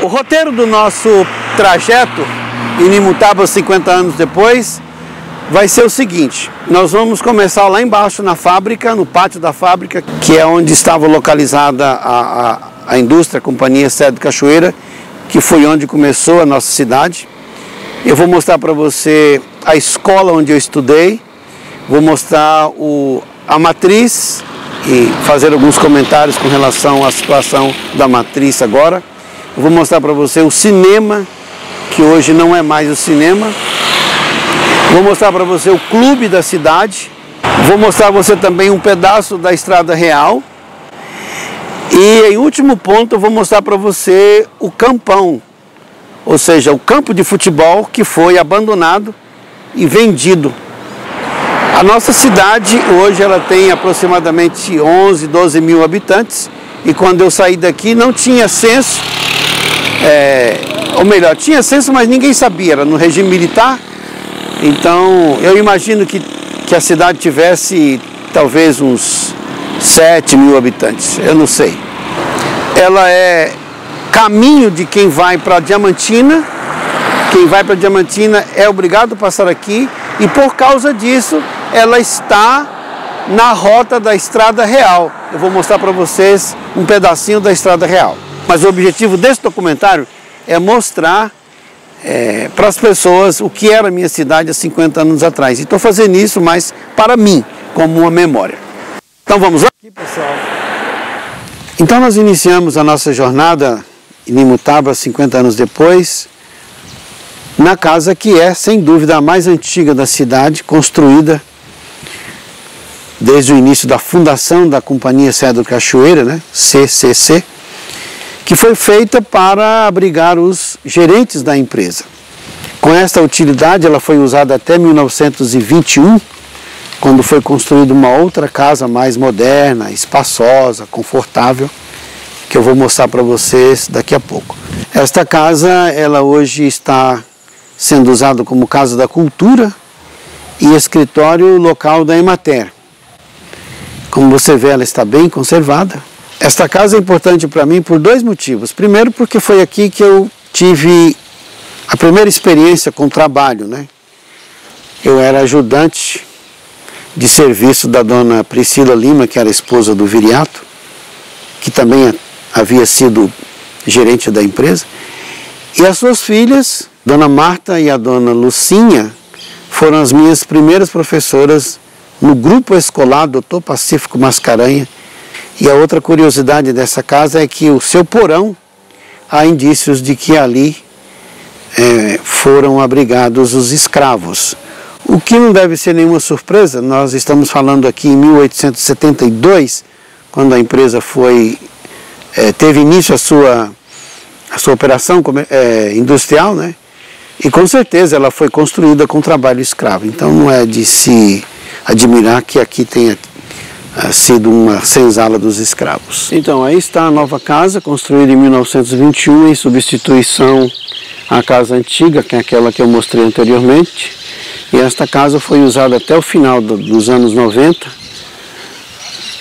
O roteiro do nosso trajeto em Inimutável 50 anos depois vai ser o seguinte: nós vamos começar lá embaixo na fábrica, no pátio da fábrica, que é onde estava localizada a indústria, a Companhia Cedro Cachoeira, que foi onde começou a nossa cidade. Eu vou mostrar para você a escola onde eu estudei, vou mostrar a matriz e fazer alguns comentários com relação à situação da matriz agora. Eu vou mostrar para você o cinema, que hoje não é mais o cinema. Vou mostrar para você o clube da cidade. Vou mostrar para você também um pedaço da Estrada Real. E em último ponto eu vou mostrar para você o campão, ou seja, o campo de futebol que foi abandonado e vendido. A nossa cidade hoje ela tem aproximadamente 11, 12 mil habitantes, e quando eu saí daqui não tinha censo, ou melhor, tinha censo, mas ninguém sabia, era no regime militar. Então eu imagino que a cidade tivesse talvez uns 7 mil habitantes, eu não sei. Ela é caminho de quem vai para Diamantina. Quem vai para Diamantina é obrigado a passar aqui, e por causa disso ela está na rota da Estrada Real. Eu vou mostrar para vocês um pedacinho da Estrada Real. Mas o objetivo desse documentário é mostrar para as pessoas o que era a minha cidade há 50 anos atrás. E estou fazendo isso mais para mim, como uma memória. Então vamos lá? Aqui, pessoal. Então nós iniciamos a nossa jornada inimutável 50 anos depois, na casa que é, sem dúvida, a mais antiga da cidade, construída desde o início da fundação da Companhia Cedro Cachoeira, né, CCC, que foi feita para abrigar os gerentes da empresa. Com esta utilidade, ela foi usada até 1921, quando foi construída uma outra casa mais moderna, espaçosa, confortável, que eu vou mostrar para vocês daqui a pouco. Esta casa, ela hoje está sendo usada como Casa da Cultura e escritório local da Emater. Como você vê, ela está bem conservada. Esta casa é importante para mim por dois motivos. Primeiro, porque foi aqui que eu tive a primeira experiência com trabalho, né? Eu era ajudante de serviço da dona Priscila Lima, que era esposa do Viriato, que também havia sido gerente da empresa. E as suas filhas, dona Marta e a dona Lucinha, foram as minhas primeiras professoras no grupo escolar Dr. Pacífico Mascarenhas. E a outra curiosidade dessa casa é que o seu porão, há indícios de que ali foram abrigados os escravos. O que não deve ser nenhuma surpresa, nós estamos falando aqui em 1872, quando a empresa teve início a sua operação industrial, né? E com certeza ela foi construída com trabalho escravo. Então não é de se admirar que aqui tenha sido uma senzala dos escravos. Então aí está a nova casa, construída em 1921, em substituição à casa antiga, que é aquela que eu mostrei anteriormente. E esta casa foi usada até o final dos anos 90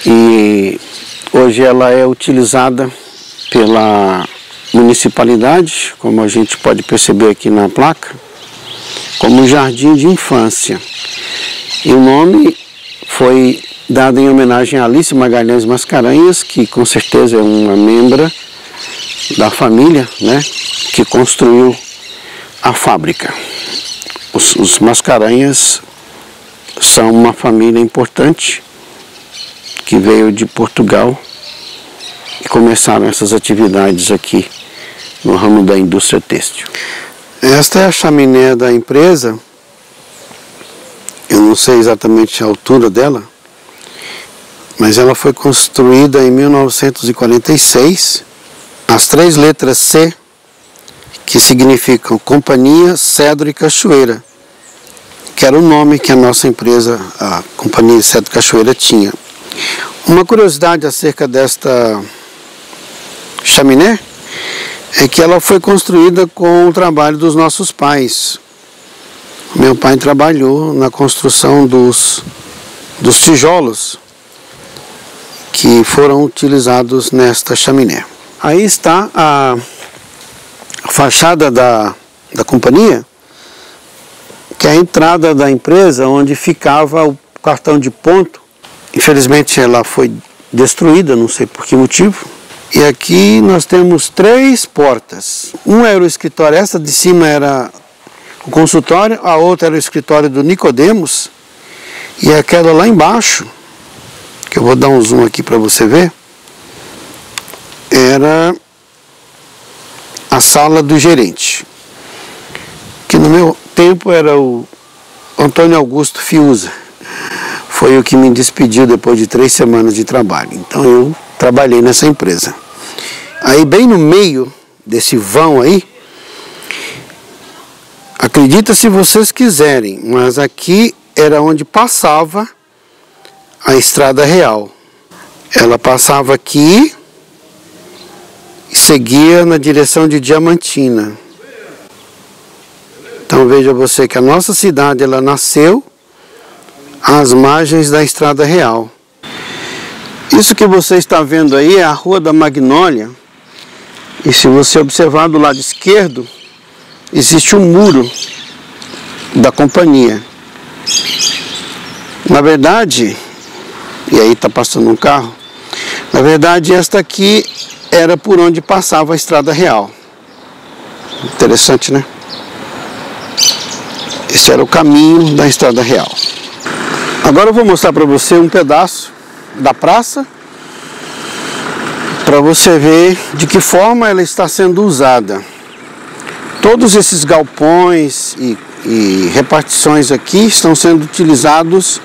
e hoje ela é utilizada pela municipalidade, como a gente pode perceber aqui na placa, como jardim de infância. E o nome foi dado em homenagem a Alice Magalhães Mascarenhas, que com certeza é uma membra da família, né, que construiu a fábrica. Os Mascarenhas são uma família importante que veio de Portugal e começaram essas atividades aqui no ramo da indústria têxtil. Esta é a chaminé da empresa. Eu não sei exatamente a altura dela, mas ela foi construída em 1946. As 3 letras C, que significam Companhia Cedro e Cachoeira, que era o nome que a nossa empresa, a Companhia Cedro Cachoeira, tinha. Uma curiosidade acerca desta chaminé é que ela foi construída com o trabalho dos nossos pais. Meu pai trabalhou na construção dos tijolos que foram utilizados nesta chaminé. Aí está fachada da companhia, que é a entrada da empresa onde ficava o cartão de ponto. Infelizmente ela foi destruída, não sei por que motivo. E aqui nós temos 3 portas. Um era o escritório, essa de cima era o consultório, a outra era o escritório do Nicodemos, e aquela lá embaixo, que eu vou dar um zoom aqui para você ver, era a sala do gerente, que no meu tempo era o Antônio Augusto Fiuza. Foi o que me despediu depois de 3 semanas de trabalho. Então eu trabalhei nessa empresa. Aí bem no meio desse vão aí, acredita se vocês quiserem, mas aqui era onde passava a Estrada Real. Ela passava aqui e seguia na direção de Diamantina. Então veja você que a nossa cidade ela nasceu às margens da Estrada Real. Isso que você está vendo aí é a Rua da Magnólia. E se você observar do lado esquerdo, existe um muro da companhia. Na verdade, e aí está passando um carro, na verdade esta aqui era por onde passava a Estrada Real. Interessante, né? Esse era o caminho da Estrada Real. Agora eu vou mostrar para você um pedaço da praça, para você ver de que forma ela está sendo usada. Todos esses galpões e repartições aqui estão sendo utilizados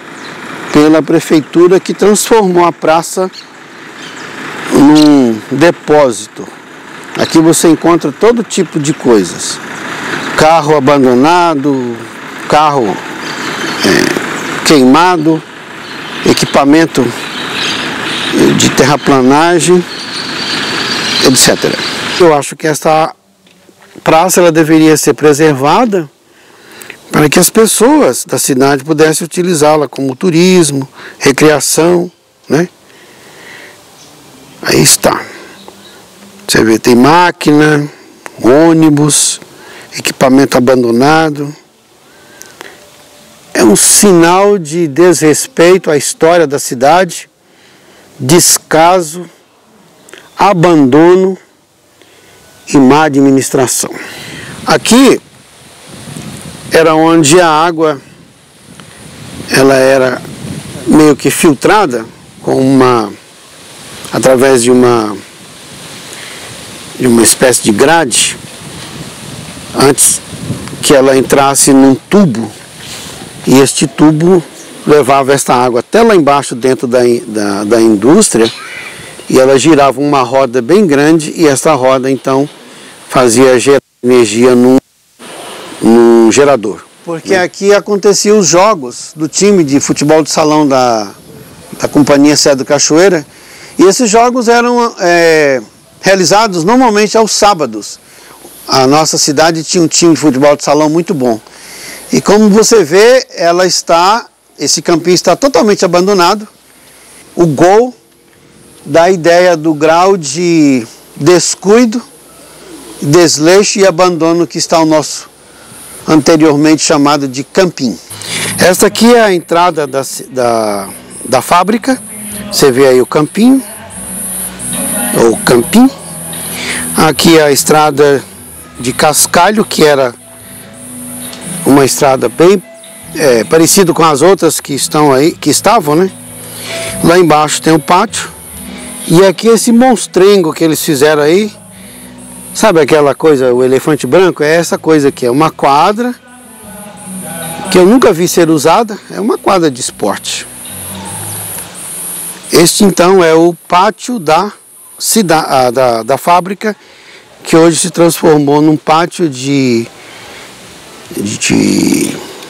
pela prefeitura, que transformou a praça num depósito. Aqui você encontra todo tipo de coisas. Carro abandonado, carro queimado, equipamento de terraplanagem, etc. Eu acho que essa praça ela deveria ser preservada para que as pessoas da cidade pudessem utilizá-la como turismo, recreação, né? Aí está. Você vê, tem máquina, ônibus, equipamento abandonado. É um sinal de desrespeito à história da cidade, descaso, abandono e má administração. Aqui era onde a água ela era meio que filtrada através de uma espécie de grade, antes que ela entrasse num tubo, e este tubo levava esta água até lá embaixo dentro da indústria, e ela girava uma roda bem grande, e essa roda então fazia gerar energia num gerador. Porque aqui aconteciam os jogos do time de futebol de salão da Companhia Serra do Cachoeira, e esses jogos eram realizados normalmente aos sábados. A nossa cidade tinha um time de futebol de salão muito bom. E como você vê, esse campinho está totalmente abandonado. O gol dá a ideia do grau de descuido, desleixo e abandono que está o nosso anteriormente chamado de campinho. Esta aqui é a entrada da fábrica. Você vê aí o campinho, ou campinho. Aqui é a estrada de cascalho, que era uma estrada bem parecida com as outras que estavam, né? Lá embaixo tem o pátio. E aqui esse monstrengo que eles fizeram aí, sabe aquela coisa, o elefante branco? É essa coisa aqui, é uma quadra que eu nunca vi ser usada, é uma quadra de esporte. Este então é o pátio da fábrica, que hoje se transformou num pátio de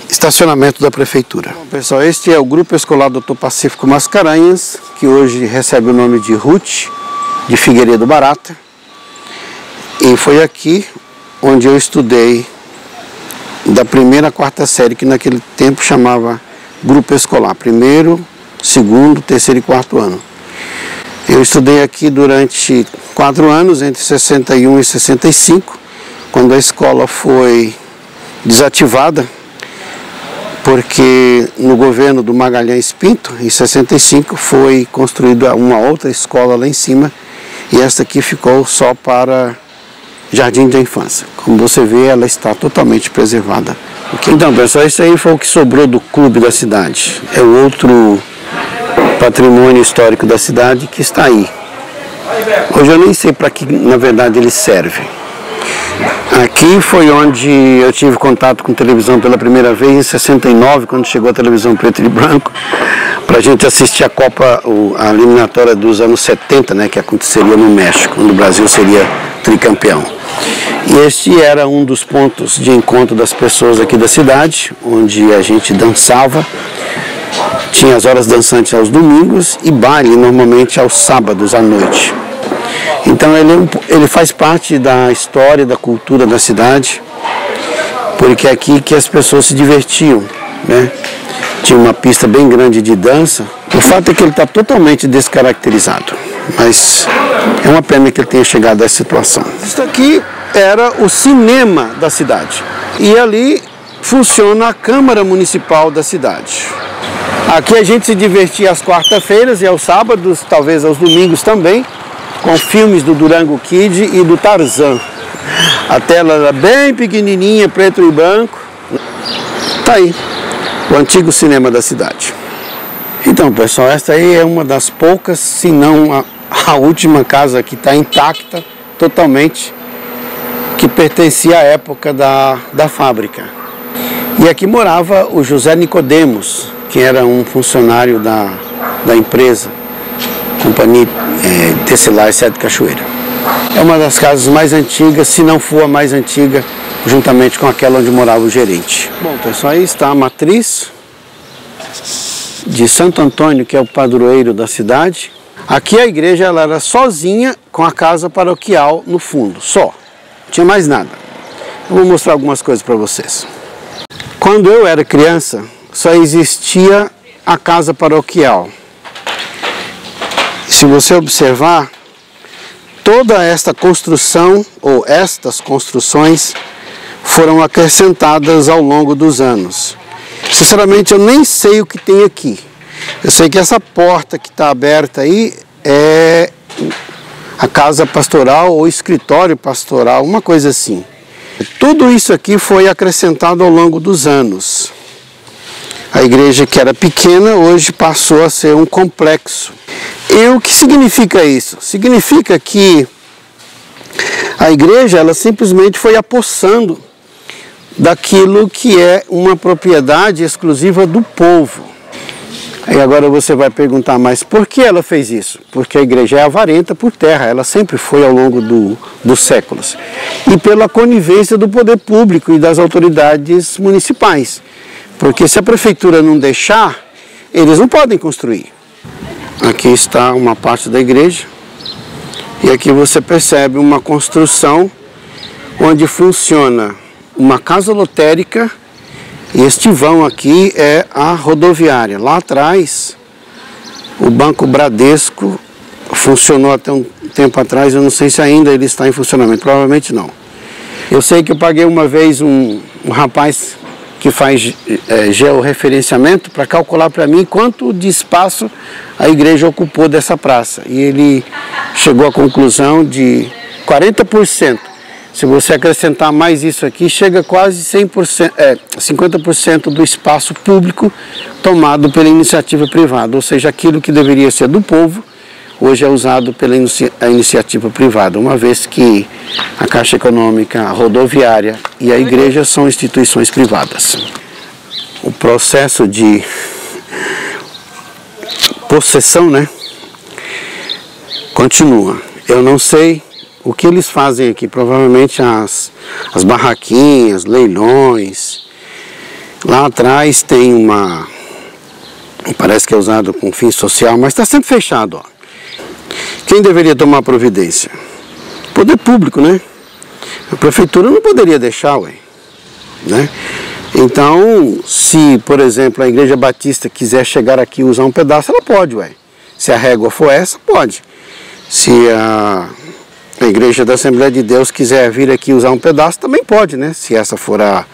estacionamento da prefeitura. Bom, pessoal, este é o Grupo Escolar Dr. Pacífico Mascarenhas, que hoje recebe o nome de Ruth de Figueiredo Barata. E foi aqui onde eu estudei da 1ª à 4ª série, que naquele tempo chamava Grupo Escolar, 1º, 2º, 3º e 4º ano. Eu estudei aqui durante 4 anos, entre 61 e 65, quando a escola foi desativada, porque no governo do Magalhães Pinto, em 65, foi construída uma outra escola lá em cima, e esta aqui ficou só para jardim da infância. Como você vê, ela está totalmente preservada. Então, pessoal, isso aí foi o que sobrou do clube da cidade. É o outro patrimônio histórico da cidade que está aí. Hoje eu nem sei para que, na verdade, ele serve. Aqui foi onde eu tive contato com televisão pela primeira vez, em 69, quando chegou a televisão preto e branco, para a gente assistir a Copa, a eliminatória dos anos 70, né, que aconteceria no México, quando o Brasil seria tricampeão. E este era um dos pontos de encontro das pessoas aqui da cidade, onde a gente dançava. Tinha as horas dançantes aos domingos e baile normalmente aos sábados à noite. Então ele faz parte da história, da cultura da cidade, porque é aqui que as pessoas se divertiam, né? Tinha uma pista bem grande de dança. O fato é que ele está totalmente descaracterizado, mas é uma pena que ele tenha chegado a essa situação. Isso aqui era o cinema da cidade e ali funciona a Câmara Municipal da cidade. Aqui a gente se divertia às quarta-feiras e aos sábados, talvez aos domingos também, com filmes do Durango Kid e do Tarzan. A tela era bem pequenininha, preto e branco. Tá aí, o antigo cinema da cidade. Então, pessoal, esta aí é uma das poucas, se não a última casa que está intacta totalmente, que pertencia à época da fábrica. E aqui morava o José Nicodemos, que era um funcionário da empresa, Companhia Tecilar Sete Cachoeira. É uma das casas mais antigas, se não for a mais antiga, juntamente com aquela onde morava o gerente. Bom, pessoal, aí está a matriz de Santo Antônio, que é o padroeiro da cidade. Aqui a igreja ela era sozinha com a casa paroquial no fundo, só. Não tinha mais nada. Eu vou mostrar algumas coisas para vocês. Quando eu era criança, só existia a casa paroquial. Se você observar, toda esta construção, ou estas construções, foram acrescentadas ao longo dos anos. Sinceramente, eu nem sei o que tem aqui. Eu sei que essa porta que está aberta aí é a casa pastoral ou escritório pastoral, uma coisa assim. Tudo isso aqui foi acrescentado ao longo dos anos. A igreja, que era pequena, hoje passou a ser um complexo. E o que significa isso? Significa que a igreja ela simplesmente foi apossando daquilo que é uma propriedade exclusiva do povo. Aí agora você vai perguntar, mas por que ela fez isso? Porque a igreja é avarenta por terra, ela sempre foi ao longo dos séculos. E pela conivência do poder público e das autoridades municipais. Porque se a prefeitura não deixar, eles não podem construir. Aqui está uma parte da igreja. E aqui você percebe uma construção onde funciona uma casa lotérica. E este vão aqui é a rodoviária. Lá atrás, o Banco Bradesco funcionou até um tempo atrás. Eu não sei se ainda ele está em funcionamento, provavelmente não. Eu sei que eu paguei uma vez um rapaz que faz georreferenciamento para calcular para mim quanto de espaço a igreja ocupou dessa praça. E ele chegou à conclusão de 40%. Se você acrescentar mais isso aqui, chega quase 50% do espaço público tomado pela iniciativa privada. Ou seja, aquilo que deveria ser do povo, hoje é usado pela iniciativa privada, uma vez que a Caixa Econômica, a rodoviária e a igreja são instituições privadas. O processo de possessão, né, continua. Eu não sei o que eles fazem aqui, provavelmente as barraquinhas, leilões. Lá atrás tem parece que é usado com fim social, mas está sempre fechado, ó. Quem deveria tomar providência? Poder público, né? A prefeitura não poderia deixar, ué, né? Então, se, por exemplo, a Igreja Batista quiser chegar aqui e usar um pedaço, ela pode, ué. Se a régua for essa, pode. Se a a Igreja da Assembleia de Deus quiser vir aqui usar um pedaço, também pode, né? Se essa for a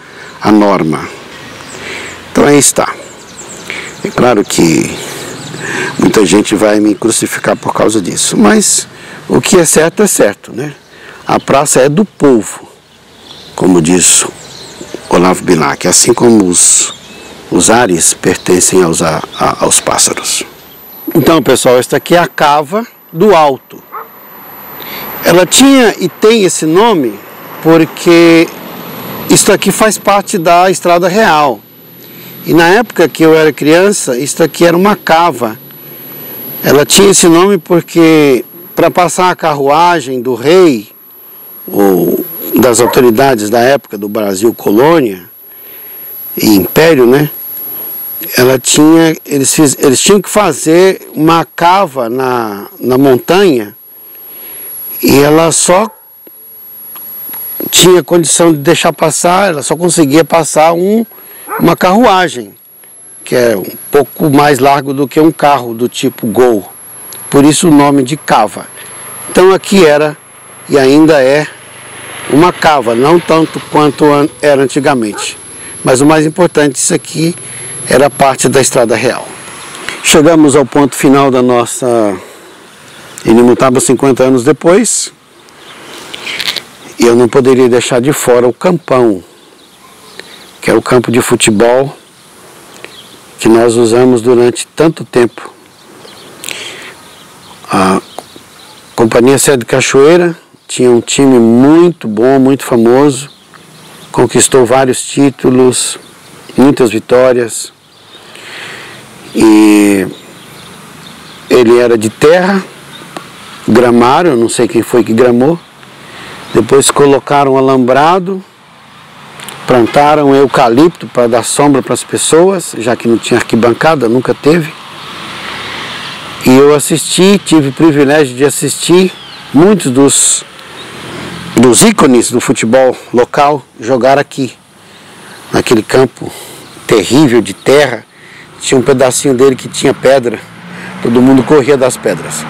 norma. Então aí está. É claro que muita gente vai me crucificar por causa disso, mas o que é certo, né? A praça é do povo, como diz Olavo Bilac, assim como os ares pertencem aos pássaros. Então, pessoal, esta aqui é a Cava do Alto. Ela tinha e tem esse nome porque isto aqui faz parte da Estrada Real. E na época que eu era criança, isto aqui era uma cava. Ela tinha esse nome porque para passar a carruagem do rei, ou das autoridades da época do Brasil colônia e império, né? Eles tinham que fazer uma cava na montanha e ela só tinha condição de deixar passar, ela só conseguia passar uma carruagem, que é um pouco mais largo do que um carro do tipo Gol. Por isso o nome de cava. Então aqui era e ainda é uma cava, não tanto quanto era antigamente. Mas o mais importante, isso aqui era parte da Estrada Real. Chegamos ao ponto final da nossa Inimutável 50 anos depois. E eu não poderia deixar de fora o campão, que é o campo de futebol que nós usamos durante tanto tempo. A Companhia Sede Cachoeira tinha um time muito bom, muito famoso, conquistou vários títulos, muitas vitórias, e ele era de terra, gramaram, eu não sei quem foi que gramou, depois colocaram alambrado, plantaram eucalipto para dar sombra para as pessoas, já que não tinha arquibancada, nunca teve. E eu assisti, tive o privilégio de assistir muitos dos ícones do futebol local jogar aqui, naquele campo terrível de terra. Tinha um pedacinho dele que tinha pedra, todo mundo corria das pedras.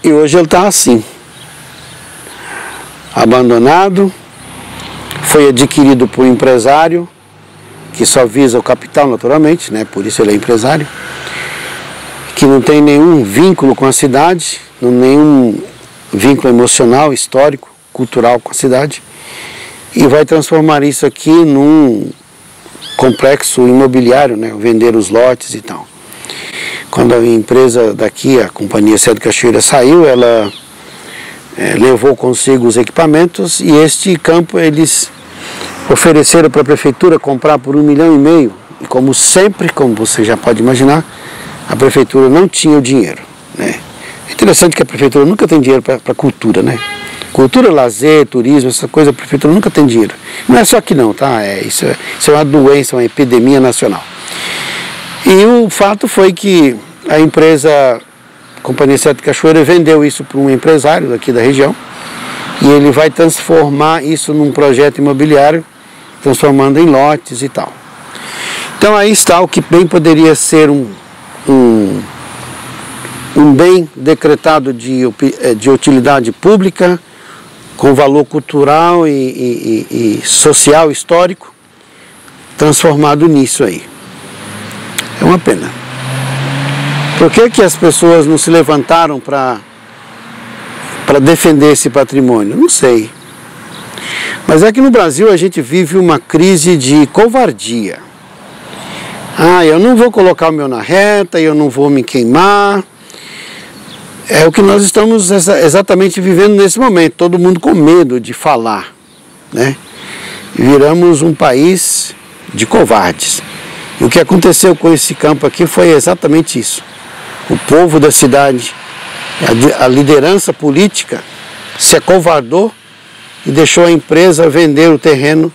E hoje ele está assim, abandonado, foi adquirido por um empresário que só visa o capital naturalmente, né? Por isso ele é empresário, que não tem nenhum vínculo com a cidade, nenhum vínculo emocional, histórico, cultural com a cidade, e vai transformar isso aqui num complexo imobiliário, né? Vender os lotes e tal. Quando a empresa daqui, a Companhia Sede Cachoeira, saiu, ela levou consigo os equipamentos, e este campo eles ofereceram para a prefeitura comprar por 1,5 milhão, e como sempre, como você já pode imaginar, a prefeitura não tinha o dinheiro, né? É interessante que a prefeitura nunca tem dinheiro para cultura, né? Cultura, lazer, turismo, essa coisa, a prefeitura nunca tem dinheiro. Não é só aqui não, tá? Isso é uma doença, uma epidemia nacional. E o fato foi que a empresa Companhia Sede Cachoeira vendeu isso para um empresário daqui da região, e ele vai transformar isso num projeto imobiliário, transformando em lotes e tal. Então aí está o que bem poderia ser um bem decretado de utilidade pública, com valor cultural e social, histórico, transformado nisso aí. É uma pena. Por que as pessoas não se levantaram para defender esse patrimônio? Não sei. Mas é que no Brasil a gente vive uma crise de covardia. Eu não vou colocar o meu na reta, eu não vou me queimar. É o que nós estamos exatamente vivendo nesse momento, todo mundo com medo de falar, né? Viramos um país de covardes. E o que aconteceu com esse campo aqui foi exatamente isso. O povo da cidade, a liderança política se acovardou e deixou a empresa vender o terreno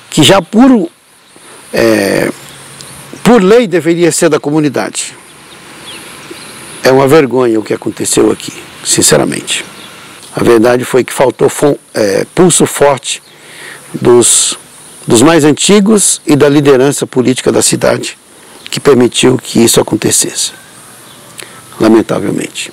que já por lei deveria ser da comunidade. É uma vergonha o que aconteceu aqui, sinceramente. A verdade foi que faltou pulso forte dos mais antigos e da liderança política da cidade que permitiu que isso acontecesse, lamentavelmente.